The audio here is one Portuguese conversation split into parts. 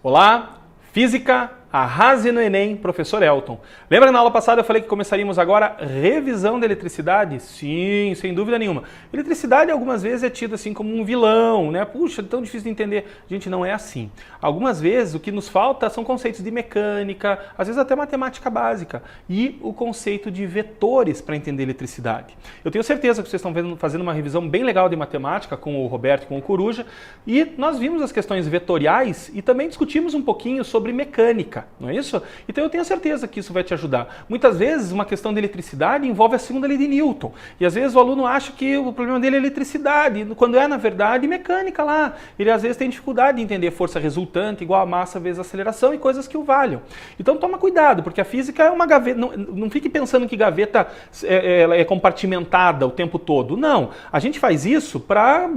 Olá, Física, arrase no Enem, professor Elton. Lembra que na aula passada eu falei que começaríamos agora a revisão da eletricidade? Sim, sem dúvida nenhuma. Eletricidade algumas vezes é tida assim como um vilão, né? Puxa, tão difícil de entender. Gente, não é assim. Algumas vezes o que nos falta são conceitos de mecânica, às vezes até matemática básica, e o conceito de vetores para entender eletricidade. Eu tenho certeza que vocês estão fazendo uma revisão bem legal de matemática com o Roberto e com o Coruja, e nós vimos as questões vetoriais e também discutimos um pouquinho sobre mecânica. Não é isso? Então eu tenho certeza que isso vai te ajudar. Muitas vezes uma questão de eletricidade envolve a segunda lei de Newton. E às vezes o aluno acha que o problema dele é eletricidade, quando é na verdade mecânica lá. Ele às vezes tem dificuldade de entender força resultante igual a massa vezes a aceleração e coisas que o valham. Então toma cuidado, porque a física é uma gaveta. Não fique pensando que gaveta ela é compartimentada o tempo todo. Não. A gente faz isso para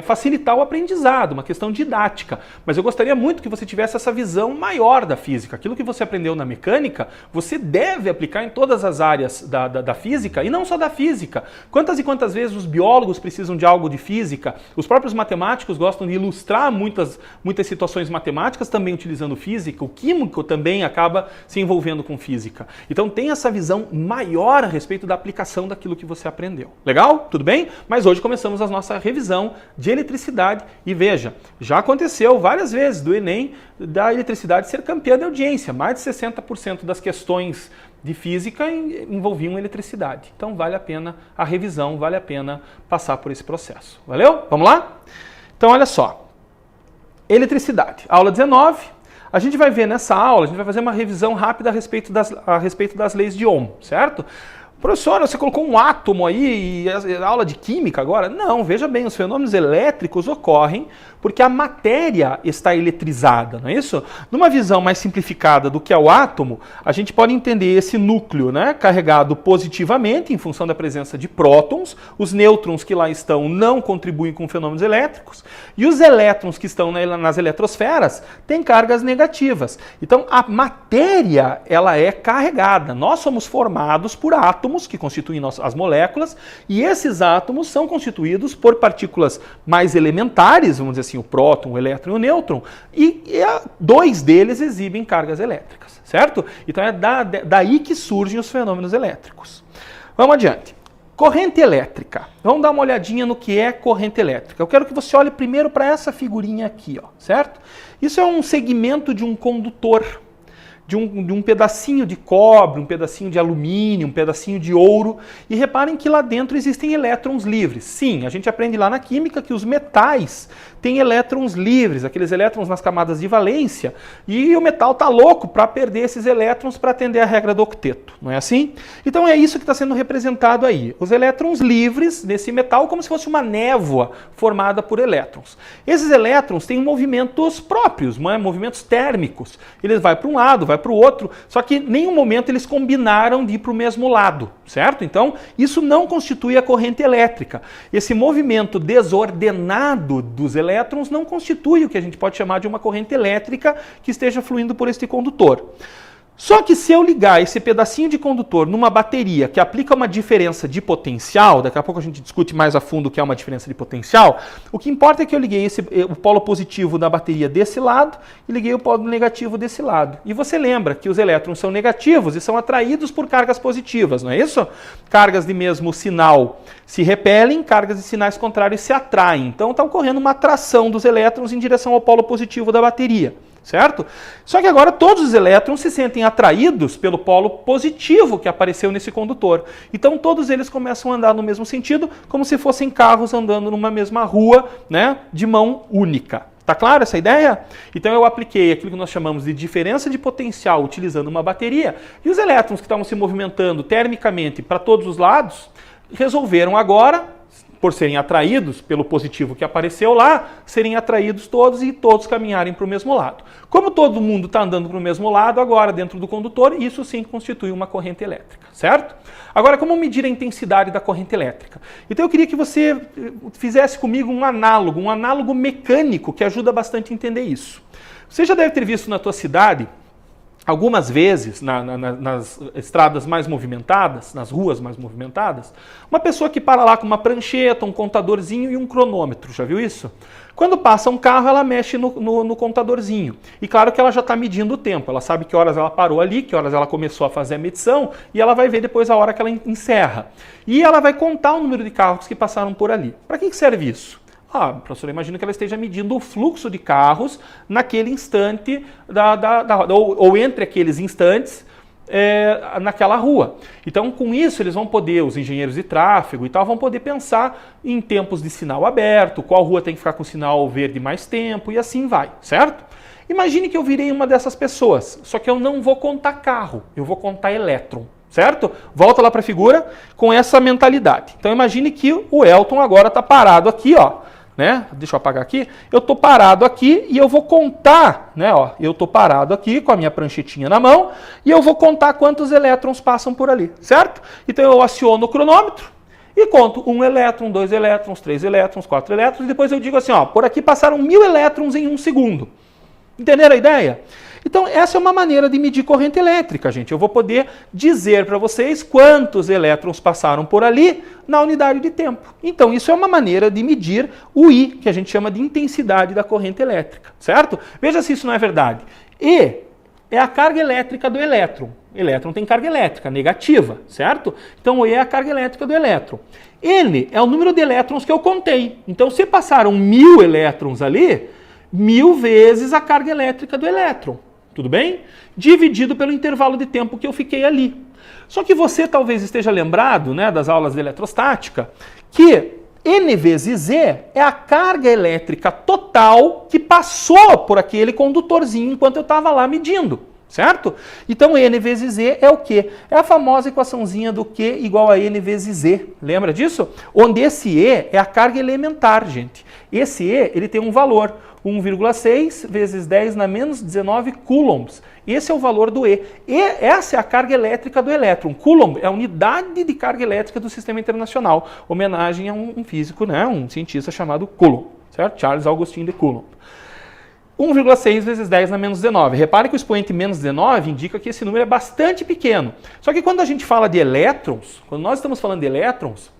facilitar o aprendizado, uma questão didática. Mas eu gostaria muito que você tivesse essa visão maior da física. Aquilo que você aprendeu na mecânica, você deve aplicar em todas as áreas da física, e não só da física. Quantas e quantas vezes os biólogos precisam de algo de física, os próprios matemáticos gostam de ilustrar muitas situações matemáticas também utilizando física, o químico também acaba se envolvendo com física. Então tem essa visão maior a respeito da aplicação daquilo que você aprendeu. Legal? Tudo bem? Mas hoje começamos a nossa revisão de eletricidade, e veja, já aconteceu várias vezes do Enem da eletricidade ser campeã de audiência. Mais de 60% das questões de física envolviam eletricidade. Então vale a pena a revisão, vale a pena passar por esse processo. Valeu? Vamos lá? Então olha só. Eletricidade. Aula 19. A gente vai ver nessa aula, a gente vai fazer uma revisão rápida a respeito das leis de Ohm, certo? Professor, você colocou um átomo aí e aula de química agora? Não, veja bem, os fenômenos elétricos ocorrem porque a matéria está eletrizada, não é isso? Numa visão mais simplificada do que é o átomo, a gente pode entender esse núcleo, né, carregado positivamente em função da presença de prótons, os nêutrons que lá estão não contribuem com fenômenos elétricos, e os elétrons que estão nas eletrosferas têm cargas negativas. Então a matéria, ela é carregada. Nós somos formados por átomos que constituem as moléculas, e esses átomos são constituídos por partículas mais elementares, vamos dizer assim, o próton, o elétron e o nêutron, e dois deles exibem cargas elétricas, certo? Então é daí que surgem os fenômenos elétricos. Vamos adiante. Corrente elétrica. Vamos dar uma olhadinha no que é corrente elétrica. Eu quero que você olhe primeiro para essa figurinha aqui, ó, certo? Isso é um segmento de um condutor, de um pedacinho de cobre, um pedacinho de alumínio, um pedacinho de ouro. E reparem que lá dentro existem elétrons livres. Sim, a gente aprende lá na química que os metais têm elétrons livres, aqueles elétrons nas camadas de valência, e o metal está louco para perder esses elétrons para atender a regra do octeto, não é assim? Então é isso que está sendo representado aí. Os elétrons livres desse metal como se fosse uma névoa formada por elétrons. Esses elétrons têm movimentos próprios, movimentos térmicos. Eles vão para um lado, vai para o outro, só que em nenhum momento eles combinaram de ir para o mesmo lado, certo? Então, isso não constitui a corrente elétrica. Esse movimento desordenado dos elétrons não constitui o que a gente pode chamar de uma corrente elétrica que esteja fluindo por este condutor. Só que se eu ligar esse pedacinho de condutor numa bateria que aplica uma diferença de potencial, daqui a pouco a gente discute mais a fundo o que é uma diferença de potencial, o que importa é que eu liguei o polo positivo da bateria desse lado e liguei o polo negativo desse lado. E você lembra que os elétrons são negativos e são atraídos por cargas positivas, não é isso? Cargas de mesmo sinal se repelem, cargas de sinais contrários se atraem. Então está ocorrendo uma atração dos elétrons em direção ao polo positivo da bateria. Certo? Só que agora todos os elétrons se sentem atraídos pelo polo positivo que apareceu nesse condutor. Então todos eles começam a andar no mesmo sentido, como se fossem carros andando numa mesma rua, né, de mão única. Tá claro essa ideia? Então eu apliquei aquilo que nós chamamos de diferença de potencial utilizando uma bateria, e os elétrons que estavam se movimentando termicamente para todos os lados resolveram agora, por serem atraídos pelo positivo que apareceu lá, serem atraídos todos e todos caminharem para o mesmo lado. Como todo mundo está andando para o mesmo lado, agora dentro do condutor, isso sim constitui uma corrente elétrica, certo? Agora, como medir a intensidade da corrente elétrica? Então eu queria que você fizesse comigo um análogo mecânico que ajuda bastante a entender isso. Você já deve ter visto na tua cidade algumas vezes, nas estradas mais movimentadas, nas ruas mais movimentadas, uma pessoa que para lá com uma prancheta, um contadorzinho e um cronômetro, já viu isso? Quando passa um carro, ela mexe no contadorzinho. E claro que ela já está medindo o tempo, ela sabe que horas ela parou ali, que horas ela começou a fazer a medição, e ela vai ver depois a hora que ela encerra. E ela vai contar o número de carros que passaram por ali. Para que serve isso? Professor, imagina que ela esteja medindo o fluxo de carros naquele instante, ou entre aqueles instantes, naquela rua. Então, com isso, eles vão poder, os engenheiros de tráfego e tal, vão poder pensar em tempos de sinal aberto, qual rua tem que ficar com sinal verde mais tempo, e assim vai, certo? Imagine que eu virei uma dessas pessoas, só que eu não vou contar carro, eu vou contar elétron. Certo? Volta lá para a figura com essa mentalidade. Então, imagine que o Elton agora está parado aqui, ó. Né? Deixa eu apagar aqui. Eu estou parado aqui e eu vou contar, né? Ó, eu estou parado aqui com a minha pranchetinha na mão e eu vou contar quantos elétrons passam por ali, certo? Então eu aciono o cronômetro e conto 1 elétron, 2 elétrons, 3 elétrons, 4 elétrons e depois eu digo assim, ó, por aqui passaram 1000 elétrons em 1 segundo. Entenderam a ideia? Então, essa é uma maneira de medir corrente elétrica, gente. Eu vou poder dizer para vocês quantos elétrons passaram por ali na unidade de tempo. Então, isso é uma maneira de medir o I, que a gente chama de intensidade da corrente elétrica, certo? Veja se isso não é verdade. E é a carga elétrica do elétron. O elétron tem carga elétrica negativa, certo? Então, o E é a carga elétrica do elétron. N é o número de elétrons que eu contei. Então, se passaram 1000 elétrons ali, 1000 vezes a carga elétrica do elétron. Tudo bem? Dividido pelo intervalo de tempo que eu fiquei ali. Só que você talvez esteja lembrado, né, das aulas de eletrostática, que N vezes Z é a carga elétrica total que passou por aquele condutorzinho enquanto eu estava lá medindo. Certo? Então, N vezes Z é o quê? É a famosa equaçãozinha do Q igual a N vezes Z. Lembra disso? Onde esse E é a carga elementar, gente. Esse E, ele tem um valor, 1,6 vezes 10 na menos 19 coulombs. Esse é o valor do E. E essa é a carga elétrica do elétron. Coulomb é a unidade de carga elétrica do Sistema Internacional. Homenagem a um físico, né, um cientista chamado Coulomb. Certo? Charles Augustin de Coulomb. 1,6 vezes 10 na menos 19. Repare que o expoente menos 19 indica que esse número é bastante pequeno. Só que quando a gente fala de elétrons, quando nós estamos falando de elétrons,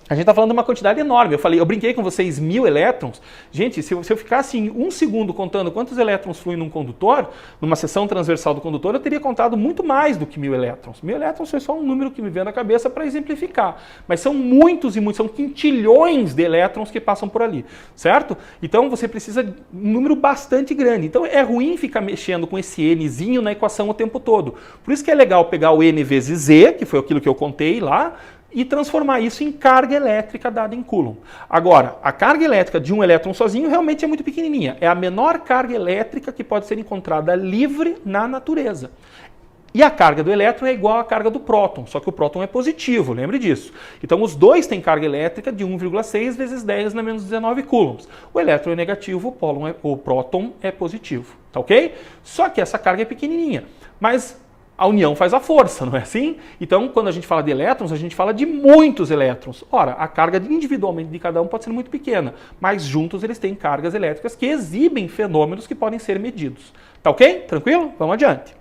a gente está falando de uma quantidade enorme. Eu brinquei com vocês 1000 elétrons. Gente, se eu ficasse em 1 segundo contando quantos elétrons fluem num condutor, numa seção transversal do condutor, eu teria contado muito mais do que 1000 elétrons. 1000 elétrons é só um número que me vem na cabeça para exemplificar. Mas são muitos e muitos, são quintilhões de elétrons que passam por ali, certo? Então você precisa de um número bastante grande. Então é ruim ficar mexendo com esse Nzinho na equação o tempo todo. Por isso que é legal pegar o N vezes Z, que foi aquilo que eu contei lá, e transformar isso em carga elétrica dada em Coulomb. Agora, a carga elétrica de um elétron sozinho realmente é muito pequenininha. É a menor carga elétrica que pode ser encontrada livre na natureza. E a carga do elétron é igual à carga do próton, só que o próton é positivo, lembre disso. Então os dois têm carga elétrica de 1,6 vezes 10 na menos 19 coulombs. O elétron é negativo, o próton é positivo, tá ok? Só que essa carga é pequenininha, mas a união faz a força, não é assim? Então, quando a gente fala de elétrons, a gente fala de muitos elétrons. Ora, a carga individualmente de cada um pode ser muito pequena, mas juntos eles têm cargas elétricas que exibem fenômenos que podem ser medidos. Tá ok? Tranquilo? Vamos adiante.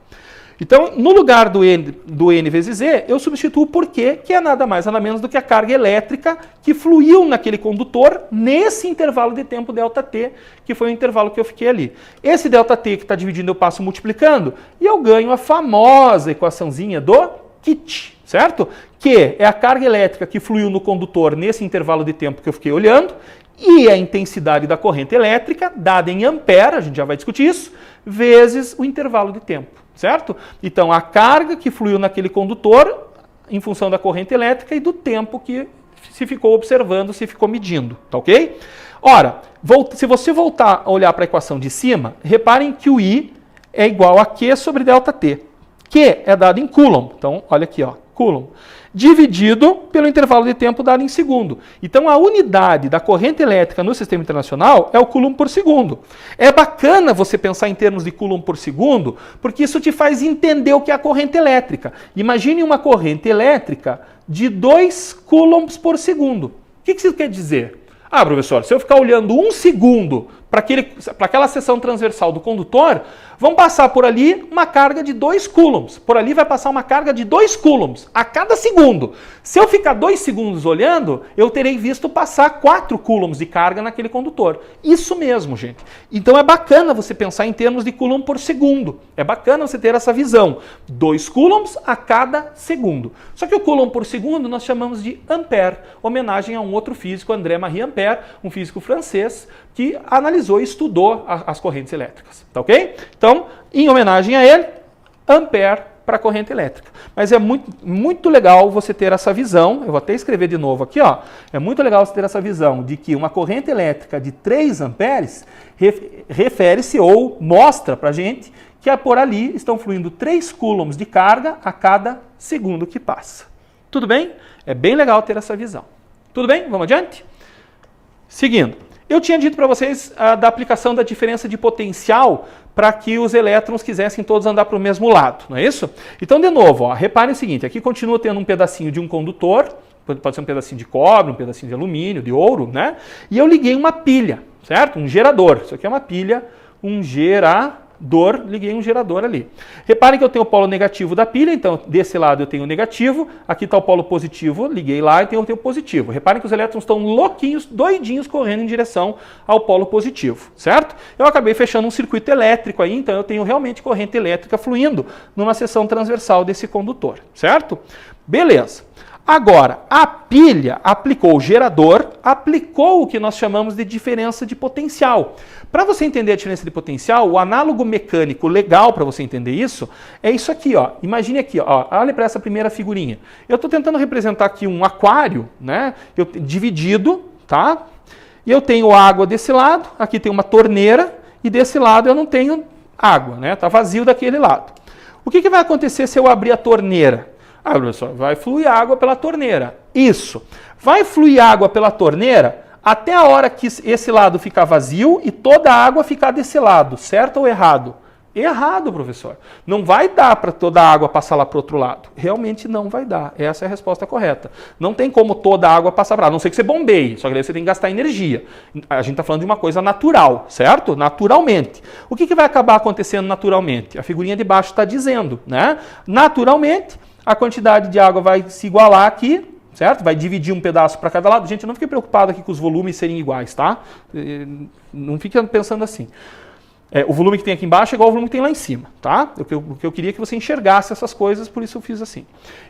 Então, no lugar do N vezes Z, eu substituo o porquê, que é nada mais nada menos do que a carga elétrica que fluiu naquele condutor nesse intervalo de tempo ΔT, que foi o intervalo que eu fiquei ali. Esse ΔT que está dividindo eu passo multiplicando e eu ganho a famosa equaçãozinha do Kitt, certo? Que é a carga elétrica que fluiu no condutor nesse intervalo de tempo que eu fiquei olhando e a intensidade da corrente elétrica, dada em ampere, a gente já vai discutir isso, vezes o intervalo de tempo. Certo? Então, a carga que fluiu naquele condutor em função da corrente elétrica e do tempo que se ficou observando, se ficou medindo, tá ok? Ora, se você voltar a olhar para a equação de cima, reparem que o I é igual a Q sobre ΔT. Q é dado em Coulomb, então olha aqui, ó, Coulomb, dividido pelo intervalo de tempo dado em segundo. Então a unidade da corrente elétrica no Sistema Internacional é o Coulomb por segundo. É bacana você pensar em termos de Coulomb por segundo, porque isso te faz entender o que é a corrente elétrica. Imagine uma corrente elétrica de 2 coulombs por segundo. O que isso quer dizer? Ah, professor, se eu ficar olhando 1 segundo para aquela seção transversal do condutor, vão passar por ali uma carga de 2 coulombs. Por ali vai passar uma carga de 2 coulombs a cada segundo. Se eu ficar 2 segundos olhando, eu terei visto passar 4 coulombs de carga naquele condutor. Isso mesmo, gente. Então é bacana você pensar em termos de coulomb por segundo. É bacana você ter essa visão. 2 coulombs a cada segundo. Só que o coulomb por segundo nós chamamos de ampère, homenagem a um outro físico, André-Marie Ampère, um físico francês, que analisou e estudou as correntes elétricas, tá ok? Então, em homenagem a ele, ampère para a corrente elétrica. Mas é muito legal você ter essa visão, eu vou até escrever de novo aqui, ó. É muito legal você ter essa visão de que uma corrente elétrica de 3 amperes refere-se ou mostra para a gente que por ali estão fluindo 3 coulombs de carga a cada segundo que passa. Tudo bem? É bem legal ter essa visão. Tudo bem? Vamos adiante? Seguindo. Eu tinha dito para vocês da aplicação da diferença de potencial para que os elétrons quisessem todos andar para o mesmo lado, não é isso? Então, de novo, ó, reparem o seguinte, aqui continua tendo um pedacinho de um condutor, pode ser um pedacinho de cobre, um pedacinho de alumínio, de ouro, né? E eu liguei uma pilha, certo? Um gerador. Isso aqui é uma pilha, um gerador, liguei um gerador ali. Reparem que eu tenho o polo negativo da pilha, então desse lado eu tenho o negativo, aqui está o polo positivo, liguei lá e tenho o positivo. Reparem que os elétrons estão louquinhos, doidinhos, correndo em direção ao polo positivo, certo? Eu acabei fechando um circuito elétrico aí, então eu tenho realmente corrente elétrica fluindo numa seção transversal desse condutor, certo? Beleza. Agora, a pilha aplicou o gerador, aplicou o que nós chamamos de diferença de potencial. Para você entender a diferença de potencial, o análogo mecânico legal para você entender isso é isso aqui, ó. Imagine aqui, ó. Olha para essa primeira figurinha. Eu estou tentando representar aqui um aquário, né? Dividido, tá? E eu tenho água desse lado, aqui tem uma torneira e desse lado eu não tenho água, né? Tá vazio daquele lado. O que vai acontecer se eu abrir a torneira? Ah, professor, vai fluir água pela torneira. Isso. Vai fluir água pela torneira até a hora que esse lado ficar vazio e toda a água ficar desse lado. Certo ou errado? Errado, professor. Não vai dar para toda a água passar lá para o outro lado. Realmente não vai dar. Essa é a resposta correta. Não tem como toda a água passar para lá. A não ser que você bombeie. Só que daí você tem que gastar energia. A gente está falando de uma coisa natural, certo? Naturalmente. O que vai acabar acontecendo naturalmente? A figurinha de baixo está dizendo, né? Naturalmente, a quantidade de água vai se igualar aqui, certo? Vai dividir um pedaço para cada lado. Gente, não fique preocupado aqui com os volumes serem iguais, tá? Não fique pensando assim. O volume que tem aqui embaixo é igual ao volume que tem lá em cima, tá? O que eu queria que você enxergasse essas coisas, por isso eu fiz assim.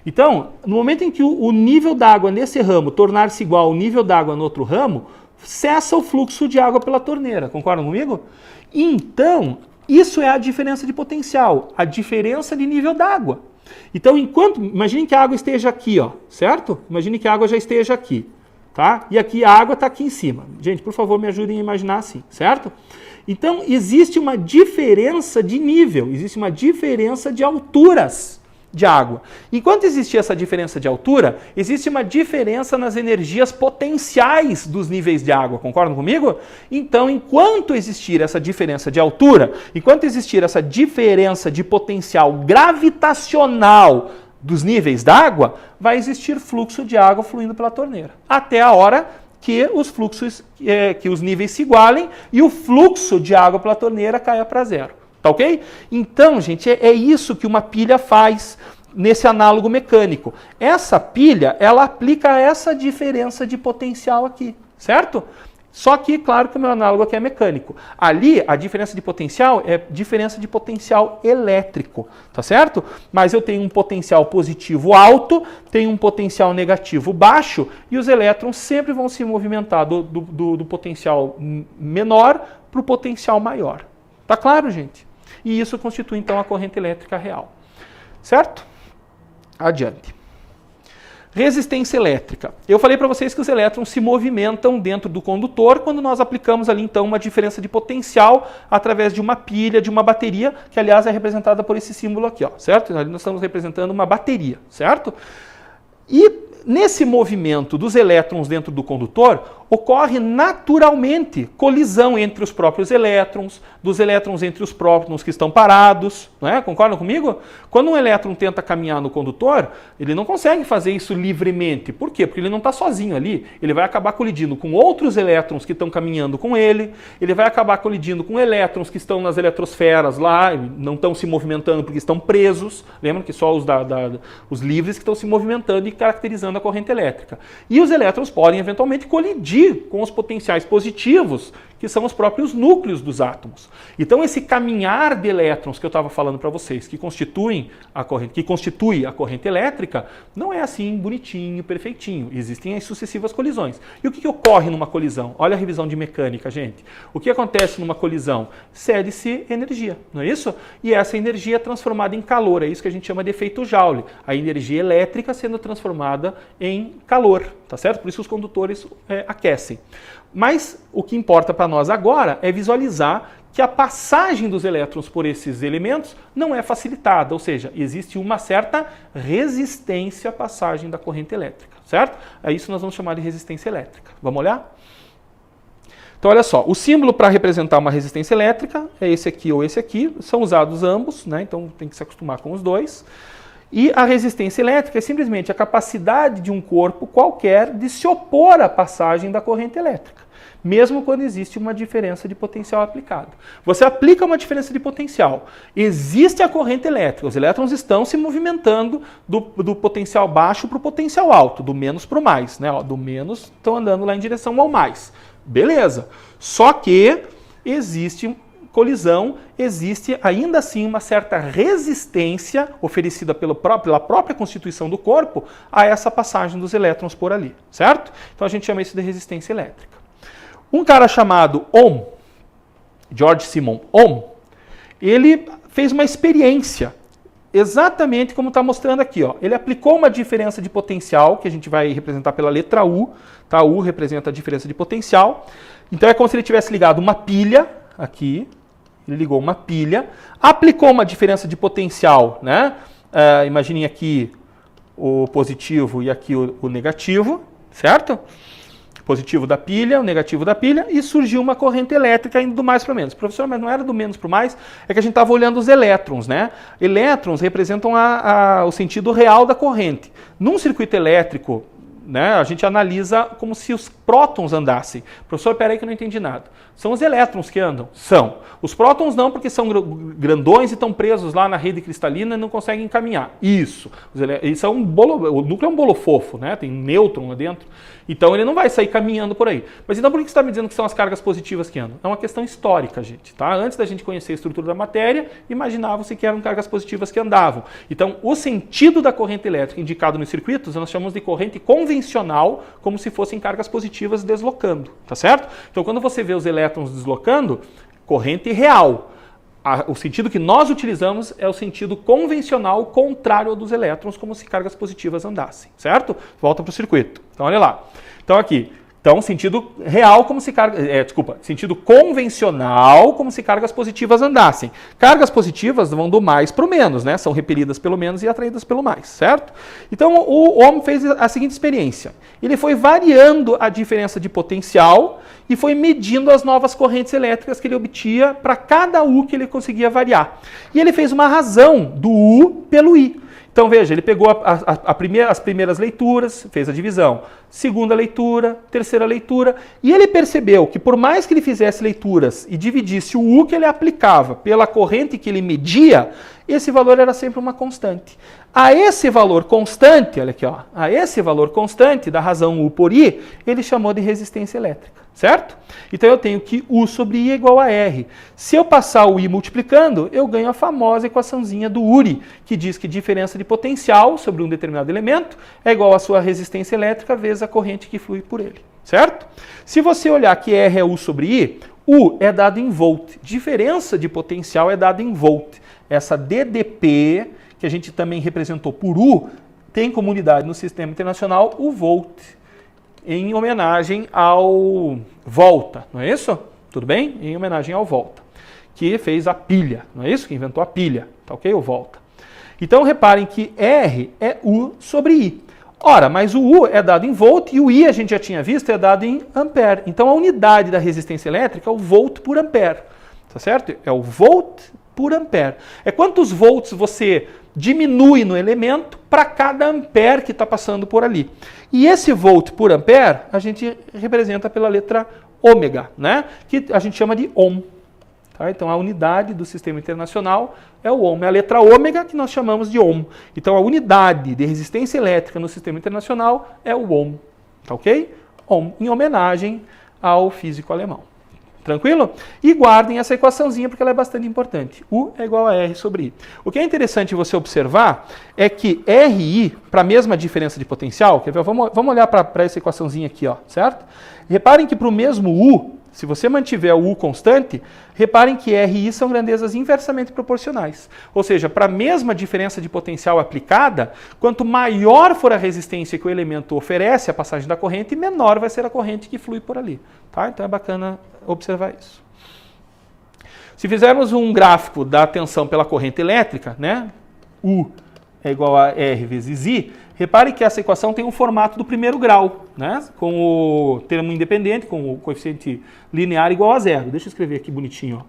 Então, no momento em que o nível d'água nesse ramo tornar-se igual ao nível d'água no outro ramo, cessa o fluxo de água pela torneira. Concordam comigo? Então, isso é a diferença de potencial, a diferença de nível d'água. Então, imagine que a água esteja aqui, ó, certo? Imagine que a água já esteja aqui, tá? E aqui a água está aqui em cima. Gente, por favor, me ajudem a imaginar assim, certo? Então, existe uma diferença de nível, existe uma diferença de alturas de água. Enquanto existir essa diferença de altura, existe uma diferença nas energias potenciais dos níveis de água. Concordam comigo? Então, enquanto existir essa diferença de altura, enquanto existir essa diferença de potencial gravitacional dos níveis d'água, vai existir fluxo de água fluindo pela torneira. Até a hora que os níveis se igualem e o fluxo de água pela torneira caia para zero. Tá ok? Então, gente, é isso que uma pilha faz nesse análogo mecânico. Essa pilha, ela aplica essa diferença de potencial aqui, certo? Só que, claro que o meu análogo aqui é mecânico. Ali, a diferença de potencial é diferença de potencial elétrico, tá certo? Mas eu tenho um potencial positivo alto, tenho um potencial negativo baixo, e os elétrons sempre vão se movimentar do potencial menor para o potencial maior. Tá claro, gente? E isso constitui, então, a corrente elétrica real. Certo? Adiante. Resistência elétrica. Eu falei para vocês que os elétrons se movimentam dentro do condutor quando nós aplicamos ali, então, uma diferença de potencial através de uma pilha, de uma bateria, que, aliás, é representada por esse símbolo aqui, ó, certo? Ali nós estamos representando uma bateria, certo? E nesse movimento dos elétrons dentro do condutor, ocorre naturalmente colisão entre os próprios elétrons, dos elétrons entre os prótons que estão parados, não é? Concordam comigo? Quando um elétron tenta caminhar no condutor, ele não consegue fazer isso livremente. Por quê? Porque ele não está sozinho ali. Ele vai acabar colidindo com outros elétrons que estão caminhando com ele, ele vai acabar colidindo com elétrons que estão nas eletrosferas lá, não estão se movimentando porque estão presos. Lembra que só os livres que estão se movimentando e caracterizando a corrente elétrica. E os elétrons podem eventualmente colidir com os potenciais positivos, que são os próprios núcleos dos átomos. Então esse caminhar de elétrons que eu estava falando para vocês, que constitui a corrente elétrica, não é assim bonitinho, perfeitinho. Existem as sucessivas colisões. E o que ocorre numa colisão? Olha a revisão de mecânica, gente. O que acontece numa colisão? Cede-se energia, não é isso? E essa energia é transformada em calor, é isso que a gente chama de efeito Joule. A energia elétrica sendo transformada em calor, tá certo? Por isso os condutores aquecem. Mas o que importa para nós agora é visualizar que a passagem dos elétrons por esses elementos não é facilitada, ou seja, existe uma certa resistência à passagem da corrente elétrica, certo? É isso que nós vamos chamar de resistência elétrica. Vamos olhar? Então, olha só, o símbolo para representar uma resistência elétrica é esse aqui ou esse aqui, são usados ambos, né? Então tem que se acostumar com os dois. E a resistência elétrica é simplesmente a capacidade de um corpo qualquer de se opor à passagem da corrente elétrica, mesmo quando existe uma diferença de potencial aplicada. Você aplica uma diferença de potencial, existe a corrente elétrica, os elétrons estão se movimentando do potencial baixo para o potencial alto, do menos para o mais, né? Do menos estão andando lá em direção ao mais. Beleza. Só que existe colisão, existe ainda assim uma certa resistência oferecida pela própria constituição do corpo a essa passagem dos elétrons por ali, certo? Então a gente chama isso de resistência elétrica. Um cara chamado Ohm, George Simon Ohm, ele fez uma experiência, exatamente como está mostrando aqui, ó. Ele aplicou uma diferença de potencial, que a gente vai representar pela letra U, tá? U representa a diferença de potencial. Então é como se ele tivesse ligado uma pilha aqui, ele ligou uma pilha, aplicou uma diferença de potencial, né? Imaginem aqui o positivo e aqui o negativo, certo? Positivo da pilha, o negativo da pilha, e surgiu uma corrente elétrica indo do mais para o menos. Professor, mas não era do menos para o mais, é que a gente estava olhando os elétrons, né? Elétrons representam o sentido real da corrente. Num circuito elétrico, né, a gente analisa como se os prótons andassem. Professor, peraí que eu não entendi nada. São os elétrons que andam? São. Os prótons não, porque são grandões e estão presos lá na rede cristalina e não conseguem caminhar. Isso. Isso é o núcleo é um bolo fofo, né? Tem nêutron lá dentro. Então ele não vai sair caminhando por aí. Mas então por que você está me dizendo que são as cargas positivas que andam? É uma questão histórica, gente. Tá? Antes da gente conhecer a estrutura da matéria, imaginavam-se que eram cargas positivas que andavam. Então o sentido da corrente elétrica indicado nos circuitos, nós chamamos de corrente convencional, como se fossem cargas positivas deslocando. Tá certo? Então quando você vê os elétrons deslocando, corrente real. O sentido que nós utilizamos é o sentido convencional, contrário ao dos elétrons, como se cargas positivas andassem, certo? Volta para o circuito. Então, olha lá. Então, aqui. Então, sentido real, como se sentido convencional, como se cargas positivas andassem. Cargas positivas vão do mais para o menos, né? São repelidas pelo menos e atraídas pelo mais, certo? Então, o homem fez a seguinte experiência. Ele foi variando a diferença de potencial e foi medindo as novas correntes elétricas que ele obtinha para cada U que ele conseguia variar. E ele fez uma razão do U pelo I. Então veja, ele pegou as primeiras leituras, fez a divisão, segunda leitura, terceira leitura, e ele percebeu que por mais que ele fizesse leituras e dividisse o U que ele aplicava pela corrente que ele media, esse valor era sempre uma constante. A esse valor constante, olha aqui, ó, a esse valor constante da razão U por I, ele chamou de resistência elétrica. Certo? Então eu tenho que U sobre I é igual a R. Se eu passar o I multiplicando, eu ganho a famosa equaçãozinha do Uri, que diz que diferença de potencial sobre um determinado elemento é igual à sua resistência elétrica vezes a corrente que flui por ele. Certo? Se você olhar que R é U sobre I, U é dado em volt. Diferença de potencial é dada em volt. Essa DDP, que a gente também representou por U, tem como unidade no sistema internacional o volt, em homenagem ao Volta, não é isso? Tudo bem? Em homenagem ao Volta, que fez a pilha, não é isso? Que inventou a pilha, tá ok? O Volta. Então reparem que R é U sobre I. Ora, mas o U é dado em volt e o I, a gente já tinha visto, é dado em ampere. Então a unidade da resistência elétrica é o volt por ampere. Tá certo? É o volt por ampere. É quantos volts você diminui no elemento para cada ampere que está passando por ali. E esse volt por ampere a gente representa pela letra ômega, né? Que a gente chama de ohm. Tá? Então a unidade do sistema internacional é o ohm. É a letra ômega que nós chamamos de ohm. Então a unidade de resistência elétrica no sistema internacional é o ohm. Tá ok? Ohm, em homenagem ao físico alemão. Tranquilo? E guardem essa equaçãozinha porque ela é bastante importante. U é igual a R sobre I. O que é interessante você observar é que RI, para a mesma diferença de potencial, quer ver? Vamos olhar para essa equaçãozinha aqui, ó, certo? Reparem que para o mesmo U, se você mantiver o U constante, reparem que R e I são grandezas inversamente proporcionais. Ou seja, para a mesma diferença de potencial aplicada, quanto maior for a resistência que o elemento oferece à passagem da corrente, menor vai ser a corrente que flui por ali. Tá? Então é bacana observar isso. Se fizermos um gráfico da tensão pela corrente elétrica, né? U é igual a R vezes I, repare que essa equação tem um formato do primeiro grau, né? Com o termo independente, com o coeficiente linear igual a zero. Deixa eu escrever aqui bonitinho.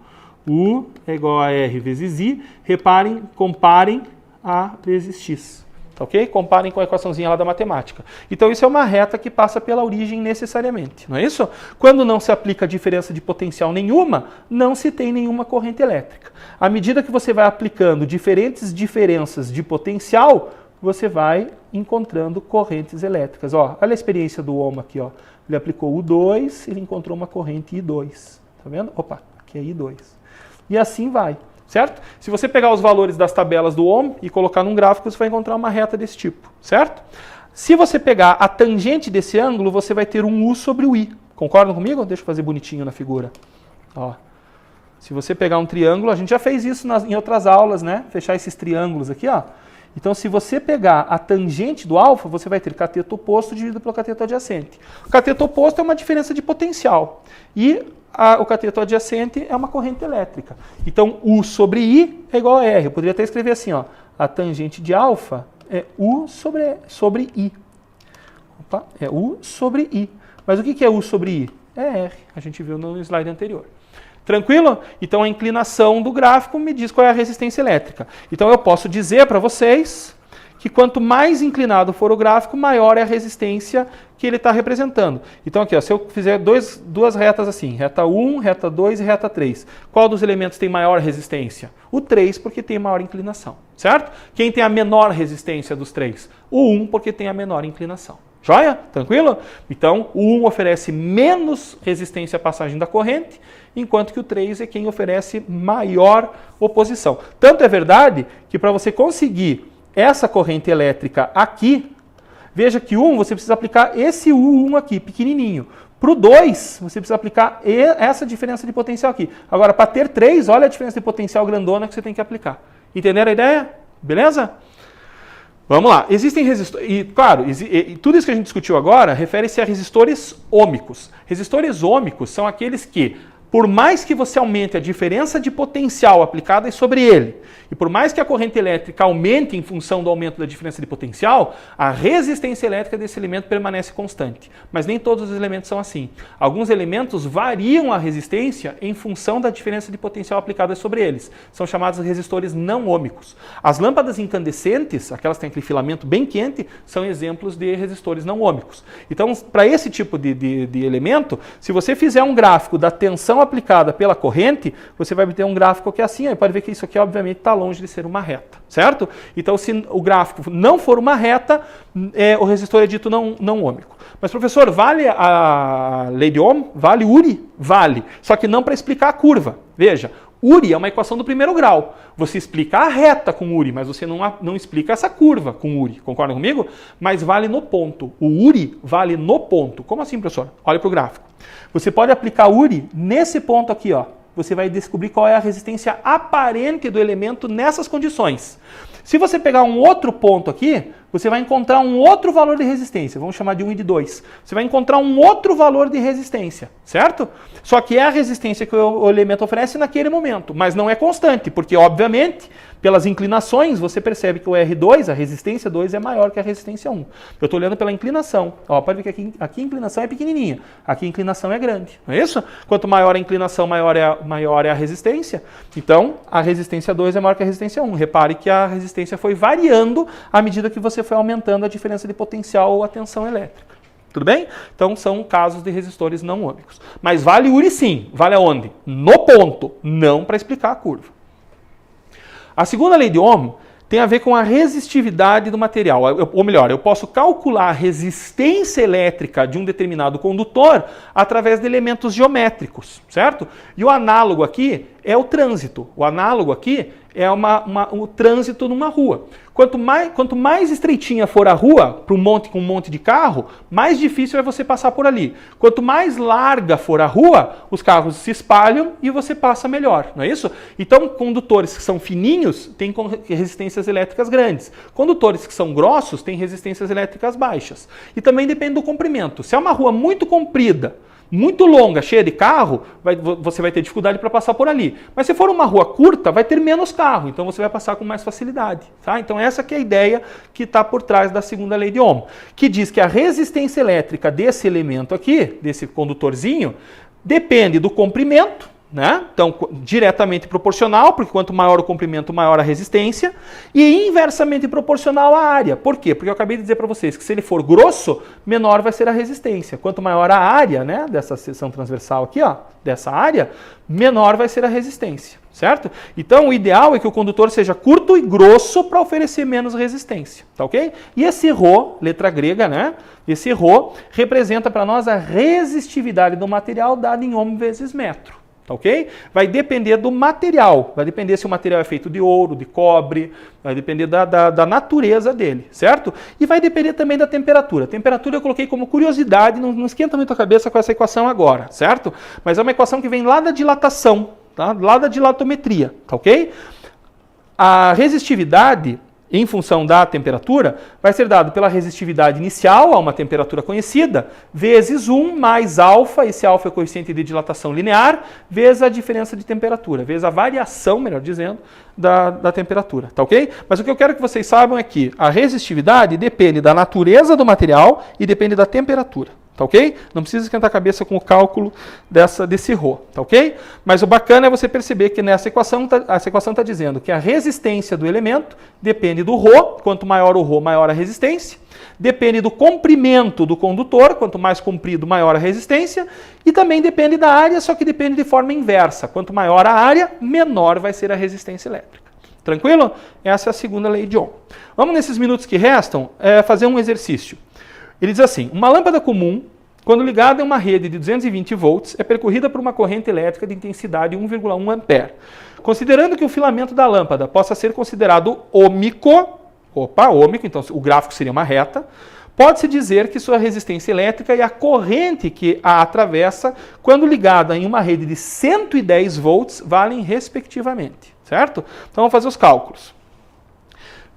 Ó. U é igual a R vezes I. Reparem, comparem A vezes X. Tá ok? Comparem com a equaçãozinha lá da matemática. Então isso é uma reta que passa pela origem necessariamente, não é isso? Quando não se aplica diferença de potencial nenhuma, não se tem nenhuma corrente elétrica. À medida que você vai aplicando diferentes diferenças de potencial, você vai encontrando correntes elétricas. Ó, olha a experiência do Ohm aqui. Ó. Ele aplicou U2, ele encontrou uma corrente I2. Tá vendo? Opa, aqui é I2. E assim vai. Certo? Se você pegar os valores das tabelas do Ohm e colocar num gráfico, você vai encontrar uma reta desse tipo, certo? Se você pegar a tangente desse ângulo, você vai ter um U sobre o I. Concordam comigo? Deixa eu fazer bonitinho na figura. Ó. Se você pegar um triângulo, a gente já fez isso em outras aulas, né? Fechar esses triângulos aqui, ó. Então, se você pegar a tangente do alfa, você vai ter cateto oposto dividido pelo cateto adjacente. O cateto oposto é uma diferença de potencial. E o cateto adjacente é uma corrente elétrica. Então, U sobre I é igual a R. Eu poderia até escrever assim, ó. A tangente de alfa é U sobre I. Opa, é U sobre I. Mas o que é U sobre I? É R. A gente viu no slide anterior. Tranquilo? Então, a inclinação do gráfico me diz qual é a resistência elétrica. Então, eu posso dizer para vocês que quanto mais inclinado for o gráfico, maior é a resistência que ele está representando. Então aqui, ó, se eu fizer duas retas assim, reta 1, reta 2 e reta 3, qual dos elementos tem maior resistência? O 3, porque tem maior inclinação, certo? Quem tem a menor resistência dos 3? O 1, porque tem a menor inclinação. Joia? Tranquilo? Então, o 1 oferece menos resistência à passagem da corrente, enquanto que o 3 é quem oferece maior oposição. Tanto é verdade que para você conseguir essa corrente elétrica aqui, veja que 1 você precisa aplicar esse U1 aqui, pequenininho. Para o 2, você precisa aplicar essa diferença de potencial aqui. Agora, para ter 3, olha a diferença de potencial grandona que você tem que aplicar. Entenderam a ideia? Beleza? Vamos lá. Existem resistores... E, claro, tudo isso que a gente discutiu agora refere-se a resistores ômicos. Resistores ômicos são aqueles que, por mais que você aumente a diferença de potencial aplicada sobre ele, e por mais que a corrente elétrica aumente em função do aumento da diferença de potencial, a resistência elétrica desse elemento permanece constante. Mas nem todos os elementos são assim. Alguns elementos variam a resistência em função da diferença de potencial aplicada sobre eles. São chamados resistores não ômicos. As lâmpadas incandescentes, aquelas que têm aquele filamento bem quente, são exemplos de resistores não ômicos. Então, para esse tipo de elemento, se você fizer um gráfico da tensão aplicada pela corrente, você vai obter um gráfico que é assim. Aí pode ver que isso aqui, obviamente, está longe de ser uma reta, certo? Então, se o gráfico não for uma reta, o resistor é dito não ômico. Mas, professor, vale a lei de Ohm? Vale URI? Vale. Só que não para explicar a curva. Veja, URI é uma equação do primeiro grau. Você explica a reta com URI, mas você não explica essa curva com URI. Concorda comigo? Mas vale no ponto. O URI vale no ponto. Como assim, professor? Olha para o gráfico. Você pode aplicar URI nesse ponto aqui, ó. Você vai descobrir qual é a resistência aparente do elemento nessas condições. Se você pegar um outro ponto aqui, você vai encontrar um outro valor de resistência, vamos chamar de 1 e de 2. Você vai encontrar um outro valor de resistência, certo? Só que é a resistência que o elemento oferece naquele momento, mas não é constante, porque, obviamente, pelas inclinações, você percebe que o R2, a resistência 2, é maior que a resistência 1. Eu estou olhando pela inclinação. Ó, pode ver que aqui a inclinação é pequenininha, aqui a inclinação é grande. Não é isso? Quanto maior a inclinação, maior é a resistência. Então, a resistência 2 é maior que a resistência 1. Repare que a resistência foi variando à medida que você foi aumentando a diferença de potencial ou a tensão elétrica. Tudo bem? Então, são casos de resistores não ômicos. Mas vale URI sim. Vale aonde? No ponto, não para explicar a curva. A segunda lei de Ohm tem a ver com a resistividade do material. Ou melhor, eu posso calcular a resistência elétrica de um determinado condutor através de elementos geométricos, certo? E o análogo aqui é o trânsito. O análogo aqui é o trânsito numa rua. Quanto mais estreitinha for a rua, com um monte de carro, mais difícil é você passar por ali. Quanto mais larga for a rua, os carros se espalham e você passa melhor, não é isso? Então, condutores que são fininhos têm resistências elétricas grandes. Condutores que são grossos têm resistências elétricas baixas. E também depende do comprimento. Se é uma rua muito comprida, muito longa, cheia de carro, você vai ter dificuldade para passar por ali. Mas se for uma rua curta, vai ter menos carro, então você vai passar com mais facilidade. Tá? Então essa que é a ideia que está por trás da segunda lei de Ohm, que diz que a resistência elétrica desse elemento aqui, desse condutorzinho, depende do comprimento, né? Então, diretamente proporcional, porque quanto maior o comprimento, maior a resistência, e inversamente proporcional à área. Por quê? Porque eu acabei de dizer para vocês que se ele for grosso, menor vai ser a resistência. Quanto maior a área, né, dessa seção transversal aqui, ó, dessa área, menor vai ser a resistência, certo? Então, o ideal é que o condutor seja curto e grosso para oferecer menos resistência, tá ok? E esse ρ, letra grega, né? Esse ρ representa para nós a resistividade do material dada em ohm vezes metro. Tá ok? Vai depender do material, vai depender se o material é feito de ouro, de cobre, vai depender da natureza dele, certo? E vai depender também da temperatura. A temperatura eu coloquei como curiosidade, não esquenta muito a cabeça com essa equação agora, certo? Mas é uma equação que vem lá da dilatação, tá? Lá da dilatometria, tá ok? A resistividade, em função da temperatura, vai ser dado pela resistividade inicial a uma temperatura conhecida, vezes 1 mais alfa, esse alfa é o coeficiente de dilatação linear, vezes a diferença de temperatura, vezes a variação, melhor dizendo, da temperatura, tá ok? Mas o que eu quero que vocês saibam é que a resistividade depende da natureza do material e depende da temperatura. Tá ok? Não precisa esquentar a cabeça com o cálculo desse ρ, tá ok? Mas o bacana é você perceber que nessa equação, essa equação está dizendo que a resistência do elemento depende do ρ, quanto maior o ρ, maior a resistência, depende do comprimento do condutor, quanto mais comprido, maior a resistência, e também depende da área, só que depende de forma inversa, quanto maior a área, menor vai ser a resistência elétrica. Tranquilo? Essa é a segunda lei de Ohm. Vamos, nesses minutos que restam, fazer um exercício. Ele diz assim, uma lâmpada comum, quando ligada em uma rede de 220 volts, é percorrida por uma corrente elétrica de intensidade 1,1 ampere. Considerando que o filamento da lâmpada possa ser considerado ômico, então o gráfico seria uma reta, pode-se dizer que sua resistência elétrica e a corrente que a atravessa, quando ligada em uma rede de 110 volts, valem respectivamente, certo? Então vamos fazer os cálculos.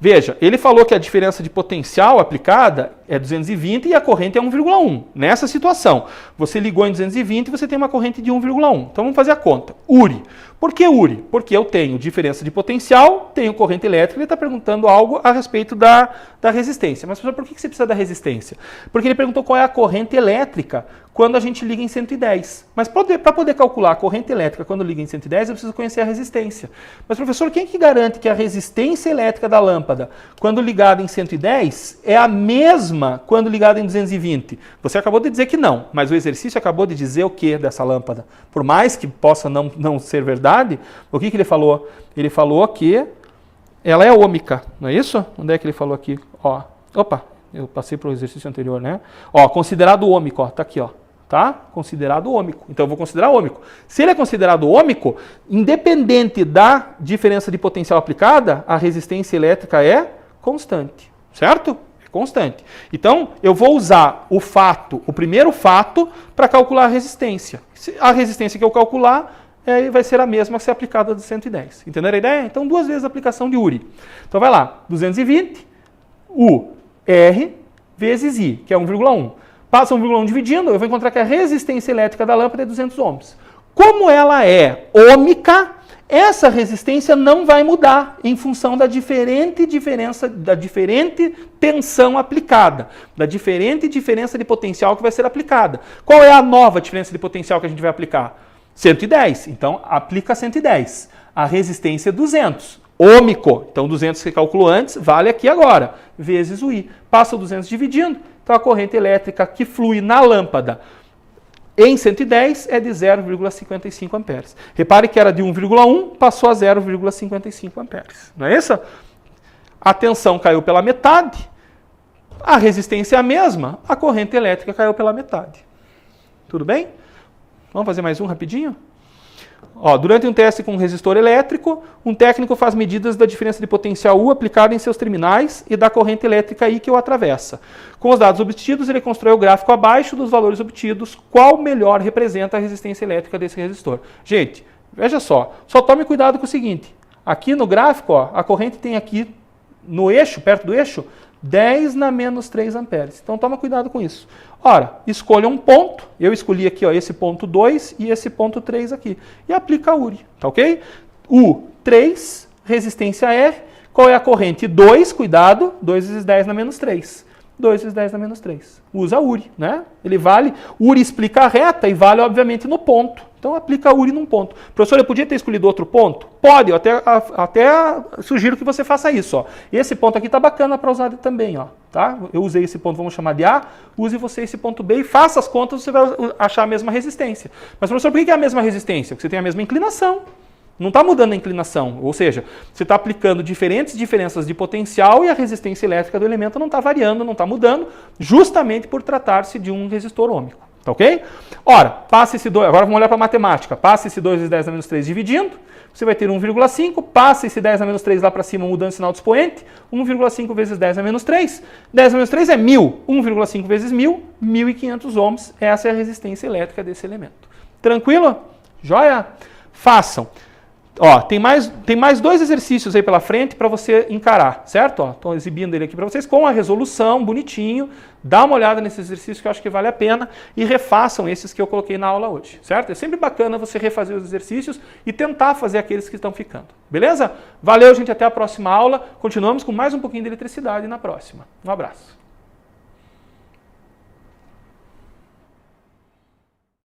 Veja, ele falou que a diferença de potencial aplicada é 220 e a corrente é 1,1. Nessa situação, você ligou em 220 e você tem uma corrente de 1,1. Então vamos fazer a conta. URI. Por que URI? Porque eu tenho diferença de potencial, tenho corrente elétrica, ele está perguntando algo a respeito da resistência. Mas, professor, por que você precisa da resistência? Porque ele perguntou qual é a corrente elétrica quando a gente liga em 110. Mas para poder calcular a corrente elétrica quando liga em 110, eu preciso conhecer a resistência. Mas, professor, quem que garante que a resistência elétrica da lâmpada, quando ligada em 110, é a mesma quando ligada em 220? Você acabou de dizer que não, mas o exercício acabou de dizer o que dessa lâmpada? Por mais que possa não ser verdade, o que ele falou? Ele falou que ela é ômica, não é isso? Onde é que ele falou aqui? Ó, opa, eu passei para o exercício anterior, né? Ó, considerado ômico, ó, tá aqui, ó. Tá? Considerado ômico. Então eu vou considerar ômico. Se ele é considerado ômico, independente da diferença de potencial aplicada, a resistência elétrica é constante, certo? É constante. Então eu vou usar o primeiro fato, para calcular a resistência. A resistência que eu calcular vai ser a mesma que ser aplicada de 110. Entenderam a ideia? Então 2 vezes a aplicação de URI. Então vai lá, 220, R vezes I, que é 1,1. Passa 1,1 dividindo, eu vou encontrar que a resistência elétrica da lâmpada é 200 ohms. Como ela é ômica, essa resistência não vai mudar em função da diferente tensão aplicada, da diferente diferença de potencial que vai ser aplicada. Qual é a nova diferença de potencial que a gente vai aplicar? 110. Então, aplica 110. A resistência é 200. Ômico. Então, 200 que calculou antes, vale aqui agora, vezes o I. Passa o 200 dividindo, então a corrente elétrica que flui na lâmpada em 110 é de 0,55 amperes. Repare que era de 1,1, passou a 0,55 amperes. Não é isso? A tensão caiu pela metade, a resistência é a mesma, a corrente elétrica caiu pela metade. Tudo bem? Vamos fazer mais um rapidinho? Ó, durante um teste com um resistor elétrico, um técnico faz medidas da diferença de potencial U aplicada em seus terminais e da corrente elétrica I que o atravessa. Com os dados obtidos, ele constrói o gráfico abaixo dos valores obtidos, qual melhor representa a resistência elétrica desse resistor. Gente, veja só tome cuidado com o seguinte, aqui no gráfico, ó, a corrente tem aqui no eixo, perto do eixo, 10 na menos 3 amperes. Então toma cuidado com isso. Ora, escolha um ponto, eu escolhi aqui ó, esse ponto 2 e esse ponto 3 aqui, e aplica a URI, tá ok? U3, resistência R, qual é a corrente? 2, cuidado, 2 vezes 10 na menos 3. 2 vezes 10 na menos 3. Usa a URI, né? Ele vale, URI explica a reta e vale obviamente no ponto. Então aplica a URI num ponto. Professor, eu podia ter escolhido outro ponto? Pode, eu até sugiro que você faça isso. Ó. Esse ponto aqui está bacana para usar também. Ó, tá? Eu usei esse ponto, vamos chamar de A, use você esse ponto B e faça as contas, você vai achar a mesma resistência. Mas professor, por que é a mesma resistência? Porque você tem a mesma inclinação. Não está mudando a inclinação, ou seja, você está aplicando diferentes diferenças de potencial e a resistência elétrica do elemento não está variando, não está mudando, justamente por tratar-se de um resistor ômico. Tá ok? Ora, passa esse 2, agora vamos olhar para a matemática. Passa esse 2 vezes 10 na menos 3 dividindo, você vai ter 1,5, passa esse 10 na menos 3 lá para cima, mudando o sinal do expoente, 1,5 vezes 10 na menos 3, 10 na menos 3 é 1.000, 1,5 vezes 1.000, 1.500 ohms, essa é a resistência elétrica desse elemento. Tranquilo? Joia? Façam. Ó, tem mais 2 exercícios aí pela frente para você encarar, certo? Estou exibindo ele aqui para vocês com a resolução, bonitinho. Dá uma olhada nesse exercício que eu acho que vale a pena e refaçam esses que eu coloquei na aula hoje, certo? É sempre bacana você refazer os exercícios e tentar fazer aqueles que estão ficando, beleza? Valeu, gente, até a próxima aula. Continuamos com mais um pouquinho de eletricidade na próxima. Um abraço.